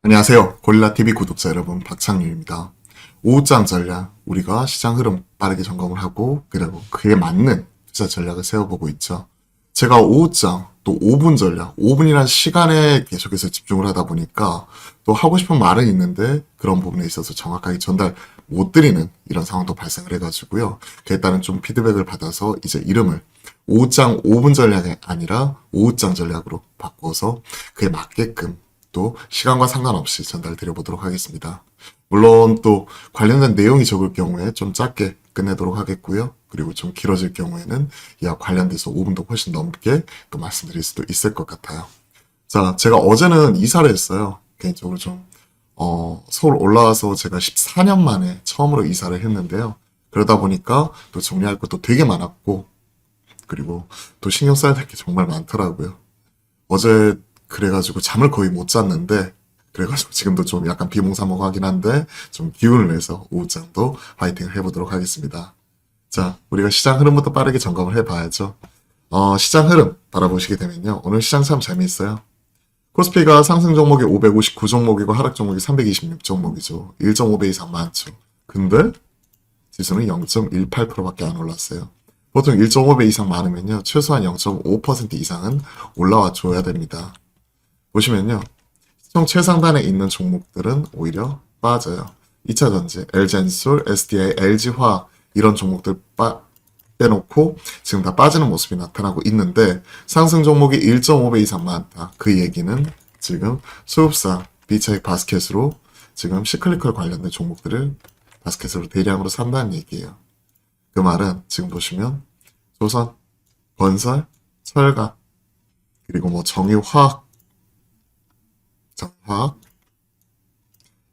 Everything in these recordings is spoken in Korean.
안녕하세요. 고릴라TV 구독자 여러분, 박창규입니다. 오후장 전략, 우리가 시장 흐름 빠르게 점검을 하고, 그리고 그에 맞는 투자 전략을 세워보고 있죠. 제가 오후장, 또 5분 전략, 5분이라는 시간에 계속해서 집중을 하다 보니까, 또 하고 싶은 말은 있는데, 그런 부분에 있어서 정확하게 전달 못 드리는 이런 상황도 발생을 해가지고요. 그에 따른 좀 피드백을 받아서 이제 이름을 오후장 5분 전략이 아니라 오후장 전략으로 바꿔서 그에 맞게끔 또 시간과 상관없이 전달 드려보도록 하겠습니다. 물론 또 관련된 내용이 적을 경우에 좀 짧게 끝내도록 하겠고요. 그리고 좀 길어질 경우에는 이와 관련돼서 5분도 훨씬 넘게 또 말씀드릴 수도 있을 것 같아요. 자, 제가 어제는 이사를 했어요. 개인적으로 좀 서울 올라와서 제가 14년 만에 처음으로 이사를 했는데요. 그러다 보니까 또 정리할 것도 되게 많았고, 그리고 또 신경 써야 될 게 정말 많더라고요. 어제 그래가지고 잠을 거의 못 잤는데, 그래가지고 지금도 좀 약간 비몽사몽하긴 한데 좀 기운을 내서 오후장도 화이팅을 해보도록 하겠습니다. 자, 우리가 시장 흐름부터 빠르게 점검을 해봐야죠. 시장 흐름 바라보시게 되면요, 오늘 시장 참 재미있어요. 코스피가 상승 종목이 559 종목이고 하락 종목이 326 종목이죠. 1.5배 이상 많죠. 근데 지수는 0.18%밖에 안 올랐어요. 보통 1.5배 이상 많으면요, 최소한 0.5% 이상은 올라와 줘야 됩니다. 보시면요, 시총 최상단에 있는 종목들은 오히려 빠져요. 2차전지, LG엔솔, SDI, LG화학 이런 종목들 빼놓고 지금 다 빠지는 모습이 나타나고 있는데, 상승 종목이 1.5배 이상 많다. 그 얘기는 지금 수급사 B차익 바스켓으로 지금 시클리컬 관련된 종목들을 바스켓으로 대량으로 산다는 얘기예요. 그 말은 지금 보시면 조선, 건설, 철강, 그리고 뭐 정유화학,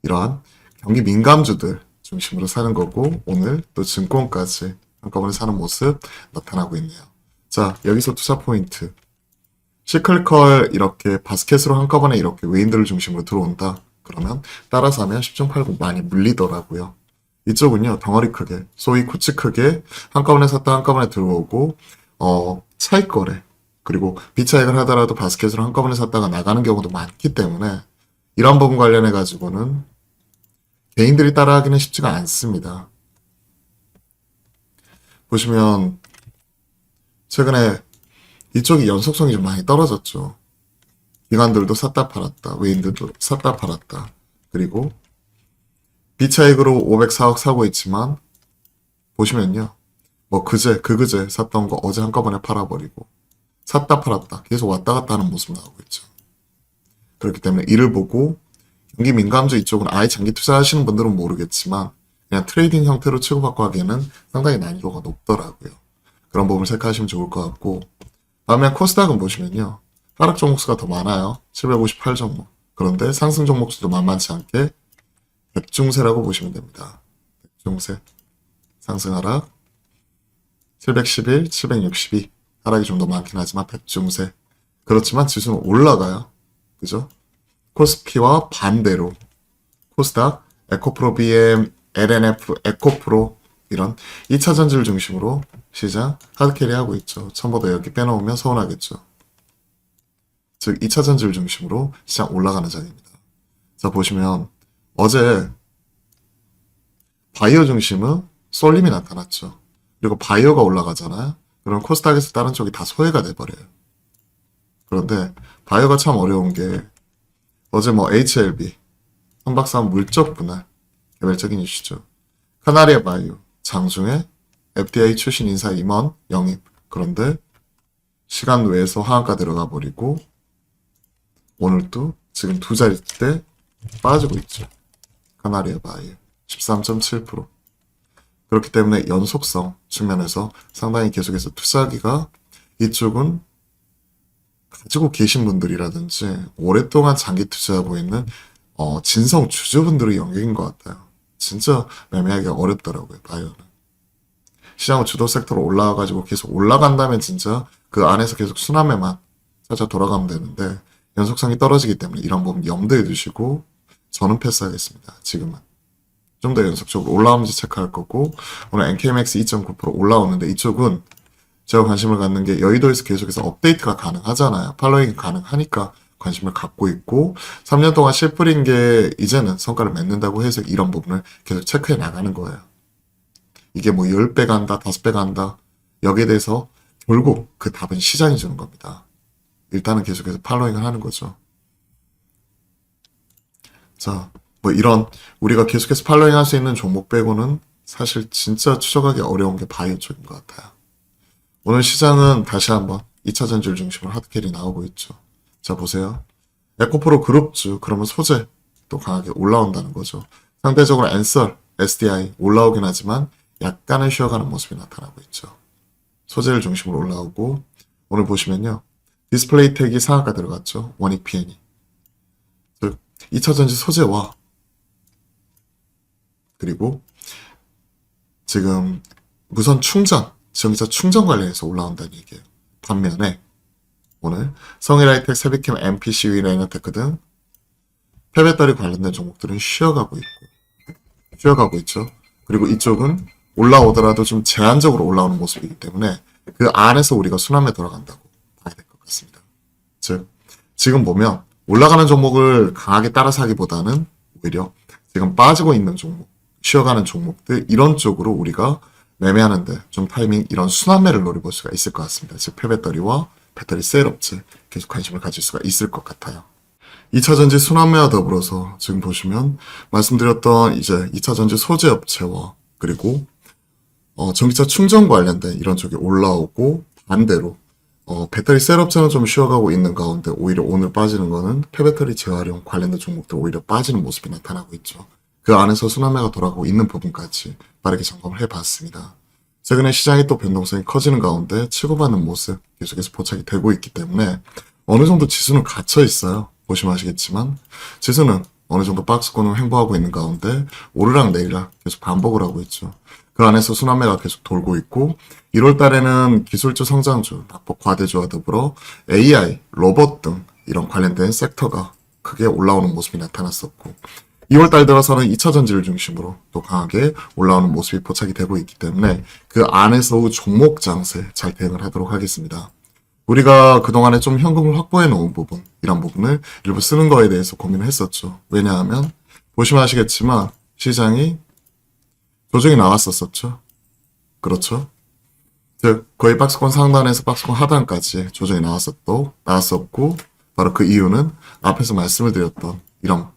이러한 경기 민감주들 중심으로 사는 거고, 오늘 또 증권까지 한꺼번에 사는 모습 나타나고 있네요. 자, 여기서 투자 포인트. 시클컬 이렇게 바스켓으로 한꺼번에 이렇게 외인들을 중심으로 들어온다. 그러면 따라서 하면 10중 8구 많이 물리더라고요. 이쪽은요, 덩어리 크게, 소위 구치 크게 한꺼번에 샀다 한꺼번에 들어오고, 차익 거래, 그리고 비차익을 하더라도 바스켓으로 한꺼번에 샀다가 나가는 경우도 많기 때문에 이런 부분 관련해 가지고는 개인들이 따라하기는 쉽지가 않습니다. 보시면 최근에 이쪽이 연속성이 좀 많이 떨어졌죠. 기관들도 샀다 팔았다, 외인들도 샀다 팔았다. 그리고 비차익으로 504억 사고 있지만 보시면요, 뭐 그그제 샀던 거 어제 한꺼번에 팔아버리고 샀다 팔았다 계속 왔다 갔다 하는 모습 나오고 있죠. 그렇기 때문에 이를 보고 경기 민감주 이쪽은 아예 장기 투자하시는 분들은 모르겠지만 그냥 트레이딩 형태로 치고받고 하기에는 상당히 난이도가 높더라고요. 그런 부분을 체크하시면 좋을 것 같고, 다음에 코스닥은 보시면요, 하락 종목 수가 더 많아요. 758 종목. 그런데 상승 종목 수도 만만치 않게 백중세라고 보시면 됩니다. 백중세. 상승 하락 711, 762. 하락이 좀 더 많긴 하지만 백중세. 그렇지만 지수는 올라가요. 그죠? 코스피와 반대로 코스닥, 에코프로 BM, LNF, 에코프로 이런 2차 전지를 중심으로 시장 하드캐리 하고 있죠. 첨보도 여기 빼놓으면 서운하겠죠. 즉 2차 전지를 중심으로 시장 올라가는 장입니다. 자, 보시면 어제 바이오 중심은 쏠림이 나타났죠. 그리고 바이오가 올라가잖아요. 그럼 코스닥에서 다른 쪽이 다 소외가 돼버려요. 그런데 바이오가 참 어려운 게 어제 뭐 HLB, 선박사업 물적 분할, 개별적인 이슈죠. 카나리아 바이오, 장중에 FDA 출신 인사 임원 영입. 그런데 시간 외에서 하한가 들어가 버리고 오늘도 지금 두 자릿대 빠지고 있죠. 카나리아 바이오 13.7%. 그렇기 때문에 연속성 측면에서 상당히 계속해서 투자하기가, 이쪽은 가지고 계신 분들이라든지 오랫동안 장기 투자하고 있는 진성 주주분들의 영역인 것 같아요. 진짜 매매하기가 어렵더라고요, 바이오는. 시장은 주도 섹터로 올라와가지고 계속 올라간다면 진짜 그 안에서 계속 순환매만 찾아 돌아가면 되는데, 연속성이 떨어지기 때문에 이런 부분 염두에 두시고 저는 패스하겠습니다. 지금은. 좀 더 연속적으로 올라오는지 체크할 거고, 오늘 NKMX 2.9% 올라오는데 이쪽은 제가 관심을 갖는 게 여의도에서 계속해서 업데이트가 가능하잖아요. 팔로잉이 가능하니까 관심을 갖고 있고 3년 동안 씨 뿌린 게 이제는 성과를 맺는다고 해서 이런 부분을 계속 체크해 나가는 거예요. 이게 뭐 10배 간다, 5배 간다. 여기에 대해서 결국 그 답은 시장이 주는 겁니다. 일단은 계속해서 팔로잉을 하는 거죠. 자, 뭐 이런 우리가 계속해서 팔로잉 할 수 있는 종목 빼고는 사실 진짜 추적하기 어려운 게 바이오 쪽인 것 같아요. 오늘 시장은 다시 한번 2차 전지를 중심으로 하드캐리 나오고 있죠. 자, 보세요. 에코프로 그룹주, 그러면 소재 또 강하게 올라온다는 거죠. 상대적으로 엔설, SDI 올라오긴 하지만 약간은 쉬어가는 모습이 나타나고 있죠. 소재를 중심으로 올라오고 오늘 보시면요. 디스플레이 택이 상한가 들어갔죠. 원익 PN이. 즉 2차 전지 소재와 그리고 지금 무선 충전, 전기차 충전 관련해서 올라온다는 얘기예요. 반면에 오늘 성일하이텍, 세비캠, MPCV, 레이너테크 등 폐배터리 관련된 종목들은 쉬어가고 있죠. 그리고 이쪽은 올라오더라도 좀 제한적으로 올라오는 모습이기 때문에 그 안에서 우리가 순환에 들어간다고 봐야 될 것 같습니다. 즉 지금 보면 올라가는 종목을 강하게 따라서 하기보다는 오히려 지금 빠지고 있는 종목, 쉬어가는 종목들 이런 쪽으로 우리가 매매하는데 좀 타이밍 이런 순환매를 노려볼 수가 있을 것 같습니다. 즉 폐배터리와 배터리 셀업체 계속 관심을 가질 수가 있을 것 같아요. 2차 전지 순환매와 더불어서 지금 보시면 말씀드렸던 이제 2차 전지 소재 업체와 그리고 전기차 충전 관련된 이런 쪽이 올라오고 반대로 배터리 셀업체는 좀 쉬어가고 있는 가운데 오히려 오늘 빠지는 거는 폐배터리 재활용 관련된 종목들 오히려 빠지는 모습이 나타나고 있죠. 그 안에서 순환매가 돌아가고 있는 부분까지 빠르게 점검을 해봤습니다. 최근에 시장이 또 변동성이 커지는 가운데 치고받는 모습 계속해서 포착이 되고 있기 때문에 어느 정도 지수는 갇혀 있어요. 보시면 아시겠지만 지수는 어느 정도 박스권을 횡보하고 있는 가운데 오르락 내리락 계속 반복을 하고 있죠. 그 안에서 순환매가 계속 돌고 있고 1월 달에는 기술주 성장주, 낙폭 과대주와 더불어 AI, 로봇 등 이런 관련된 섹터가 크게 올라오는 모습이 나타났었고 2월 달 들어서는 2차 전지를 중심으로 또 강하게 올라오는 모습이 포착이 되고 있기 때문에 그 안에서 종목 장세 잘 대응을 하도록 하겠습니다. 우리가 그동안에 좀 현금을 확보해 놓은 부분, 이런 부분을 일부 쓰는 거에 대해서 고민을 했었죠. 왜냐하면 보시면 아시겠지만 시장이 조정이 나왔었죠. 그렇죠. 즉 거의 박스권 상단에서 박스권 하단까지 조정이 나왔었고 바로 그 이유는 앞에서 말씀을 드렸던 이런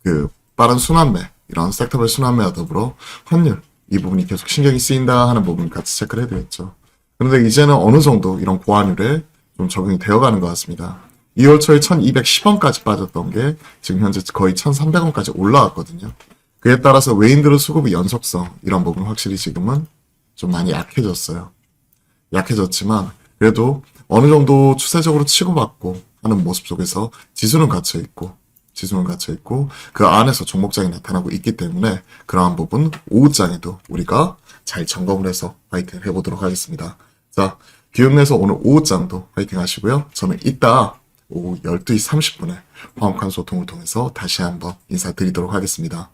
그 빠른 순환매, 이런 섹터별 순환매와 더불어 환율 이 부분이 계속 신경이 쓰인다 하는 부분 같이 체크를 해드렸죠. 그런데 이제는 어느 정도 이런 고환율에 좀 적응이 되어가는 것 같습니다. 2월 초에 1210원까지 빠졌던 게 지금 현재 거의 1300원까지 올라왔거든요. 그에 따라서 외인들의 수급의 연속성 이런 부분 확실히 지금은 좀 많이 약해졌어요. 약해졌지만 그래도 어느 정도 추세적으로 치고받고 하는 모습 속에서 지수는 갇혀있고 그 안에서 종목장이 나타나고 있기 때문에 그러한 부분 오후장에도 우리가 잘 점검을 해서 파이팅 해보도록 하겠습니다. 자, 기운내서 오늘 오후장도 파이팅 하시고요. 저는 이따 오후 12시 30분에 화목한 소통을 통해서 다시 한번 인사드리도록 하겠습니다.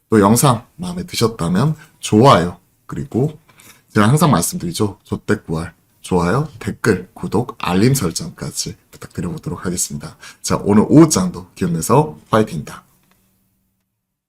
또 영상 마음에 드셨다면 좋아요, 그리고 제가 항상 말씀드리죠. 조댓구알, 좋아요, 댓글, 구독, 알림 설정까지 부탁드려보도록 하겠습니다. 자, 오늘 오후장도 기운내서 파이팅입니다.